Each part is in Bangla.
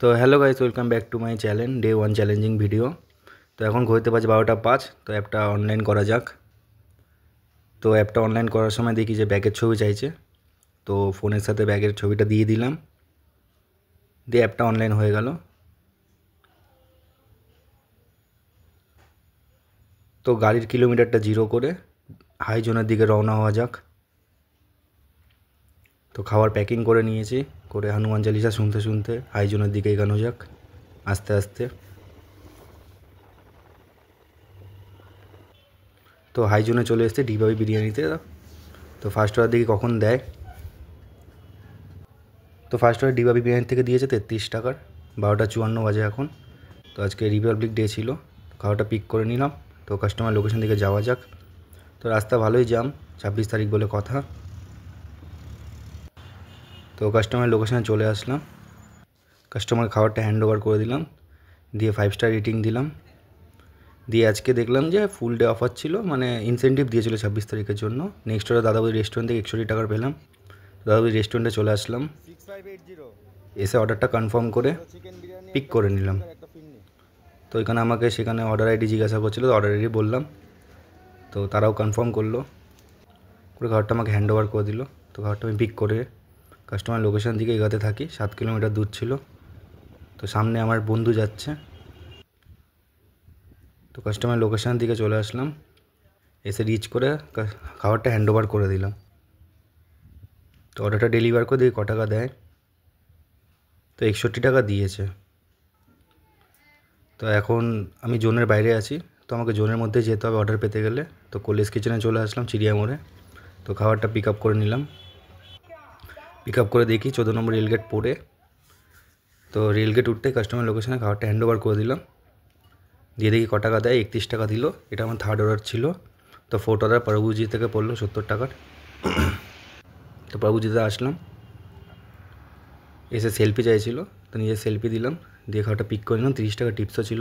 তো hello guys, welcome back to my channel day one challenging video. তো এখন ঘড়িতে বাজে 12টা 5। তো অ্যাপটা অনলাইন করা যাক। তো অ্যাপটা অনলাইন করার সময় দেখি যে ব্যাগের ছবি চাইছে। তো ফোনের সাথে ব্যাগের ছবিটা দিয়ে দিলাম, দিয়ে অ্যাপটা অনলাইন হয়ে গেল। তো গাড়ির কিলোমিটারটা 0 করে হাই জোনের দিকে রওনা হওয়া যাক। তো খাবার প্যাকিং করে নিয়েছি, করে হনুমান চালিসা শুনতে শুনতে হাই জোনের দিকে এগোনো যাক আস্তে আস্তে। তো হাই জোনে চলে এসেছে ডিবাবি বিরিয়ানিতে। তো ফার্স্ট অর্ডার দেখি কখন দেয়। তো ফার্স্ট অর্ডার ডিবাবি বিরিয়ানি থেকে দিয়েছে 33 টাকার। 12টা 54 বাজে এখন। তো আজকে রিপাবলিক ডে ছিল, খাওয়াটা পিক করে নিলাম। তো কাস্টমার লোকেশন দিকে যাওয়া যাক। তো রাস্তা ভালোই জ্যাম, 26 তারিখ বলে কথা। তো কাস্টমার লোকেশানে চলে আসলাম, কাস্টমার খাবারটা হ্যান্ড ওভার করে দিলাম, দিয়ে 5 স্টার রেটিং দিলাম। দিয়ে আজকে দেখলাম যে ফুল ডে অফার ছিল, মানে ইনসেন্টিভ দিয়েছিল 26 তারিখের জন্য। নেক্সট অর্ডার দাদাবুদি রেস্টুরেন্ট থেকে 61 টাকার পেলাম। দাদাবুদি রেস্টুরেন্টে চলে আসলাম, এসে অর্ডারটা কনফার্ম করে পিক করে নিলাম। তো এখানে আমাকে সেখানে অর্ডার আইডি জিজ্ঞাসা করছিলো, তো অর্ডার আইডি বললাম। তো তারাও কনফার্ম করলো, করে খাবারটা আমাকে হ্যান্ড ওভার করে দিল। তো খাবারটা আমি পিক করে কাস্টমার লোকেশান দিকে এগোতে থাকি। 7 কিলোমিটার দূর ছিল। তো সামনে আমার বন্ধু যাচ্ছে। তো কাস্টমার লোকেশান দিকে চলে আসলাম, এসে রিচ করে খাবারটা হ্যান্ড ওভার করে দিলাম। তো অর্ডারটা ডেলিভার করে দেখি ক টাকা দেয়। তো 61 টাকা দিয়েছে। তো এখন আমি জোনের বাইরে আছি, তো আমাকে জোনের মধ্যে যেতে হবে অর্ডার পেতে গেলে। তো কলেজ কিচেনে চলে আসলাম চিড়িয়া মোড়ে। তো খাবারটা পিক আপ করে নিলাম। পিক আপ করে দেখি 14 নম্বর রেলগেট পড়ে। তো রেলগেট উঠতে কাস্টমার লোকেশানে খাবারটা হ্যান্ড ওভার করে দিলাম, দিয়ে দেখি ক টাকা দেয়। 31 টাকা দিল। এটা আমার থার্ড অর্ডার ছিল। তো ফোর্থ অর্ডার প্রভুজি থেকে পড়লো 70 টাকার। তো প্রভুজিতে আসলাম, এসে সেলফি চাইছিল, তো নিজের সেলফি দিলাম, দিয়ে খাবারটা পিক করে নিলাম। 30 টাকা টিপসও ছিল।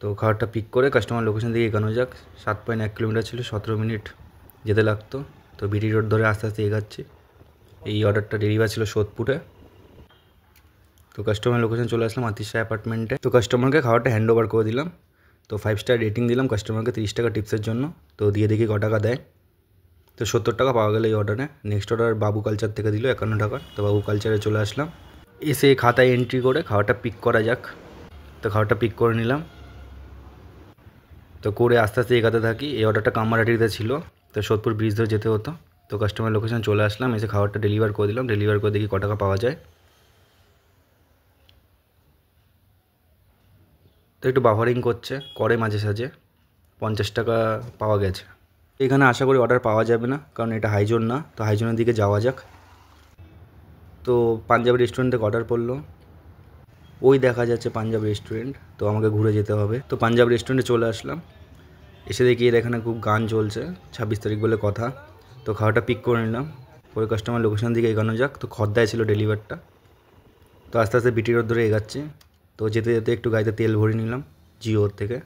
তো খাবারটা পিক করে কাস্টমার লোকেশন দিকে এগোনো যাক। 7.1 কিলোমিটার ছিল, 17 মিনিট যেতে লাগতো। তো বিটি রোড ধরে আস্তে আস্তে এগাচ্ছি। এই অর্ডারটা ডেলিভার ছিল সোদপুরে। তো কাস্টমার লোকেশন চলে আসলাম আতিশ শাহ অ্যাপার্টমেন্টে। তো কাস্টমারকে খাবারটা হ্যান্ড ওভার করে দিলাম। তো 5 স্টার রেটিং দিলাম কাস্টমারকে 30 টাকা টিপসের জন্য। তো দিয়ে দেখি ক টাকা দেয়। তো 70 টাকা পাওয়া গেল এই অর্ডারে। নেক্সট অর্ডার বাবু কালচার থেকে দিল 51 টাকার। তো বাবু কালচারে চলে আসলাম, এসে খাতায় এন্ট্রি করে খাবারটা পিক করা যাক। তো খাবারটা পিক করে নিলাম। তো করে আস্তে আস্তে এগাতে থাকি। এই অর্ডারটা কামারহাটিতে ছিল, তো সোদপুর ব্রিজ ধরে যেতে হতো। তো কাস্টমার লোকেশন চলে আসলাম, এসে খাবারটা ডেলিভার করে দিলাম। ডেলিভার করে দেখি ক টাকা পাওয়া যায়। তো একটু বাফারিং করছে, করে মাঝে সাঝে। 50 টাকা পাওয়া গেছে। এখানে আশা করি অর্ডার পাওয়া যাবে না, কারণ এটা হাইজোন না। তো হাইজোনের দিকে যাওয়া যাক। তো পাঞ্জাব রেস্টুরেন্ট থেকে অর্ডার পড়লো, ওই দেখা যাচ্ছে পাঞ্জাব রেস্টুরেন্ট। তো আমাকে ঘুরে যেতে হবে। তো পাঞ্জাব রেস্টুরেন্টে চলে আসলাম, এসে দেখি এর এখানে খুব গান চলছে, 26 তারিখ বলে কথা। তো খাওয়াটা পিক করে নিলাম, করে কাস্টমার লোকেশন দিকে এগোনো যাক। তো খদ্দায় ছিল ডেলিভারটা। তো আস্তে আস্তে বিটি রোড ধরে এগাচ্ছি। তো যেতে যেতে একটু গাড়িতে তেল ভরে নিলাম জিওর থেকে।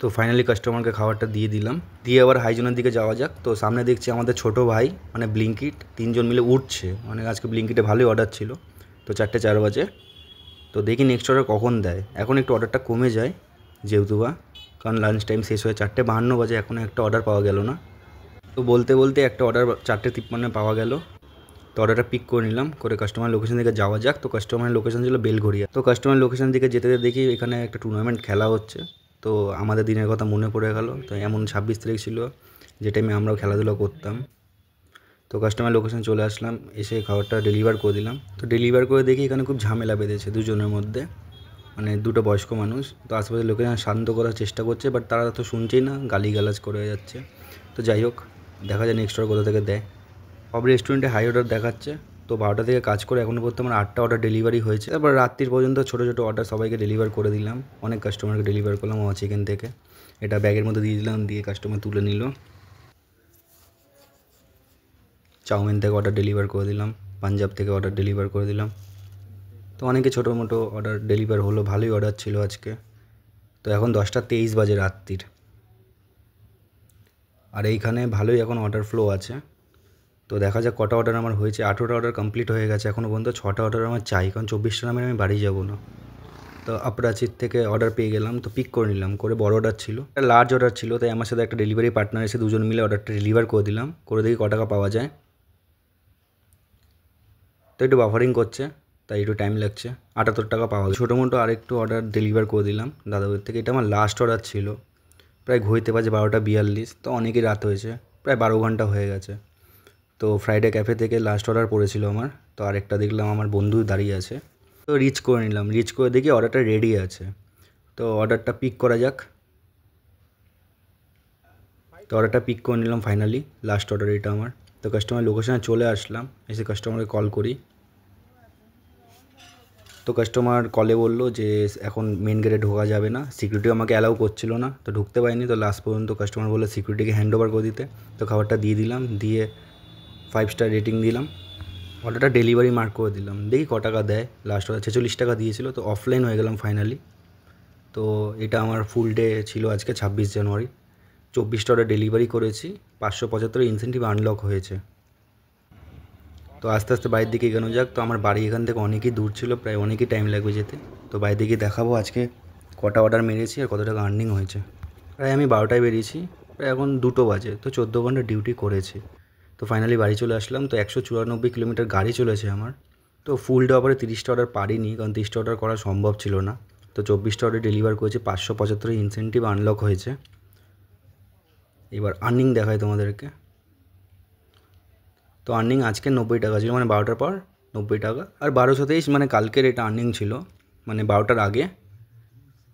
তো ফাইনালি কাস্টমারকে খাবারটা দিয়ে দিলাম, দিয়ে আবার হাইজনের দিকে যাওয়া যাক। তো সামনে দেখছি আমাদের ছোটো ভাই মানে ব্লিঙ্কিট 3জন মিলে উঠছে, মানে আজকে ব্লিঙ্কিটে ভালোই অর্ডার ছিল। তো 4:04 বাজে। তো দেখি নেক্সট অর্ডার কখন দেয়। এখন একটু অর্ডারটা কমে যায় যেহেতু কারণ লাঞ্চ টাইম শেষ হয়ে 4:52 বাজে, এখনও একটা অর্ডার পাওয়া গেল না। তো বলতে বলতে একটা অর্ডার 4:53 পাওয়া গেল। তো অর্ডারটা পিক করে নিলাম, করে কাস্টমার লোকেশন দিকে যাওয়া যাক। তো কাস্টমার লোকেশন ছিল বেলঘড়িয়া। তো কাস্টমার লোকেশন দিকে যেতে যেতে দেখি এখানে একটা টুর্নামেন্ট খেলা হচ্ছে। তো আমাদের দিনের কথা মনে পড়ে গেল। তো এমন 26 তারিখ ছিল যে টাইমে আমরাও খেলাধুলা করতাম। তো কাস্টমার লোকেশন চলে আসলাম, এসে খাবারটা ডেলিভার করে দিলাম। তো ডেলিভার করে দেখি এখানে খুব ঝামেলা বেঁধেছে দুজনের মধ্যে, মানে দুটো বয়স্ক মানুষ। তো আশেপাশের লোকেরা শান্ত করার চেষ্টা করছে, বাট তারা তো শুনছেই না, গালিগালাজ করে যাচ্ছে। তো যাই হোক, দেখা যায় নেক্সট অর্ডার কোথা থেকে দেয়। সব রেস্টুরেন্টে হাই অর্ডার দেখাচ্ছে। তো 12টা থেকে কাজ করে এখনও পর্যন্ত আমার 8টা অর্ডার ডেলিভারি হয়েছে। তারপর রাত্রির পর্যন্ত ছোটো ছোটো অর্ডার সবাইকে ডেলিভার করে দিলাম। অনেক কাস্টমারকে ডেলিভার করলাম আমার চিকেন থেকে। এটা ব্যাগের মধ্যে দিয়ে দিলাম, দিয়ে কাস্টমার তুলে নিল। চাউমিন থেকে অর্ডার ডেলিভার করে দিলাম, পাঞ্জাব থেকে অর্ডার ডেলিভার করে দিলাম। তো অনেকে ছোটো মোটো অর্ডার ডেলিভার হলো, ভালোই অর্ডার ছিল আজকে। তো এখন 10:23 বাজে রাত্রির, আর এইখানে ভালোই এখন অর্ডার ফ্লো আছে। তো তো দেখা যাক কটা অর্ডার আমার হয়েছে। 18টা অর্ডার কমপ্লিট হয়ে গেছে, এখনও পর্যন্ত 6টা অর্ডার আমার চাই, কারণ 24টা নামে আমি বাড়ি যাব না। তো আপরাচিত থেকে অর্ডার পেয়ে গেলাম, তো পিক করে নিলাম। করে বড় অর্ডার ছিল, একটা লার্জ অর্ডার ছিল, তাই আমার সাথে একটা ডেলিভারি পার্টনার এসে দুজন মিলে অর্ডারটা ডেলিভার করে দিলাম। করে দেখি ক টাকা পাওয়া যায়। তো একটু বাফারিং করছে, তাই একটু টাইম লাগছে। 78 টাকা পাওয়া যায়। ছোটো মোটো আরেকটু অর্ডার ডেলিভার করে দিলাম দাদাদের থেকে। এটা আমার লাস্ট অর্ডার ছিল। প্রায় ঘড়িতে বাজে 12টা 42, তো অনেকই রাত হয়েছে, প্রায় 12 ঘন্টা হয়ে গেছে। তো ফ্রাইডে ক্যাফে থেকে লাস্ট অর্ডার পড়েছিল আমার। তো আরেকটা দেখলাম আমার বন্ধু দাঁড়িয়ে আছে, তো রিচ করে নিলাম। রিচ করে দেখি অর্ডারটা রেডি আছে, তো অর্ডারটা পিক করা যাক। তো অর্ডারটা পিক করে নিলাম ফাইনালি, লাস্ট অর্ডার এটা আমার। তো কাস্টমার লোকেশানে চলে আসলাম, এসে কাস্টমারকে কল করি। তো কাস্টমার কলে বললো যে এখন মেন গেটে ঢোকা যাবে না, সিকিউরিটি আমাকে অ্যালাউ করছিল না, তো ঢুকতে পারিনি। তো লাস্ট পর্যন্ত কাস্টমার বললো সিকিউরিটিকে হ্যান্ড ওভার করে দিতে। তো খাবারটা দিয়ে দিলাম, দিয়ে 5 স্টার রেটিং দিলাম। অর্ডারটা ডেলিভারি মার্ক করে দিলাম, দেখি ক টাকা দেয়। লাস্ট অর্ডার 46 টাকা দিয়েছিল, তো অফলাইন হয়ে গেলাম ফাইনালি। তো এটা আমার ফুল ডে ছিল আজকে 26 জানুয়ারি। 24টা অর্ডার ডেলিভারি করেছি, 575 ইনসেন্টিভ আনলক হয়েছে। তো আস্তে আস্তে বাড়ির দিকে এগোনো যাক। তো আমার বাড়ি এখান থেকে অনেকই দূর ছিল, প্রায় অনেকই টাইম লাগবে যেতে। তো বাড়ির দিকে দেখাবো আজকে কটা অর্ডার মেরেছি আর কত টাকা আর্নিং হয়েছে। প্রায় আমি 12টায় বেরিয়েছি, প্রায় এখন 2টো বাজে, তো 14 ঘন্টা ডিউটি করেছি। তো ফাইনালি বাড়ি চলে আসলাম। তো 194 কিলোমিটার গাড়ি চলেছে আমার। তো ফুল ডে অফারে 30টা অর্ডার পারিনি, কারণ 30টা অর্ডার করা সম্ভব ছিল না। তো 24টা অর্ডার ডেলিভার করেছি, 575 ইনসেন্টিভ আনলক হয়েছে। এবার আর্নিং দেখায় তোমাদেরকে। তো আর্নিং আজকে 90 টাকা ছিল, মানে 12টার পর 90 টাকা। আর 1223 মানে কালকের এটা আর্নিং ছিল, মানে 12টার আগে।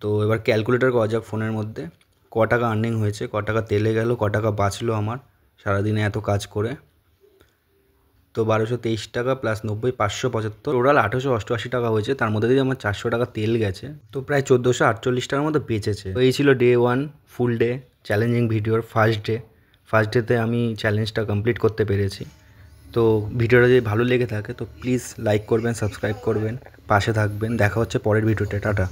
তো এবার ক্যালকুলেটার করা যাক ফোনের মধ্যে ক টাকা আর্নিং হয়েছে, ক টাকা তেলে গেল, ক টাকা বাঁচলো আমার সারাদিনে এত কাজ করে। তো 1223 টাকা প্লাস 90, 575, টোটাল 888 টাকা হয়েছে। তার মধ্যে দিয়ে আমার 400 টাকা তেল গেছে, তো প্রায় 1448 টাকার মতো বেঁচেছে। তো এই ছিল ডে 1 ফুল ডে চ্যালেঞ্জিং ভিডিওর ফার্স্ট ডে। ফার্স্ট ডেতে আমি চ্যালেঞ্জটা কমপ্লিট করতে পেরেছি। তো ভিডিওটা যদি ভালো লেগে থাকে তো প্লিজ লাইক করবেন, সাবস্ক্রাইব করবেন, পাশে থাকবেন। দেখা হচ্ছে পরের ভিডিওতে। টাটা।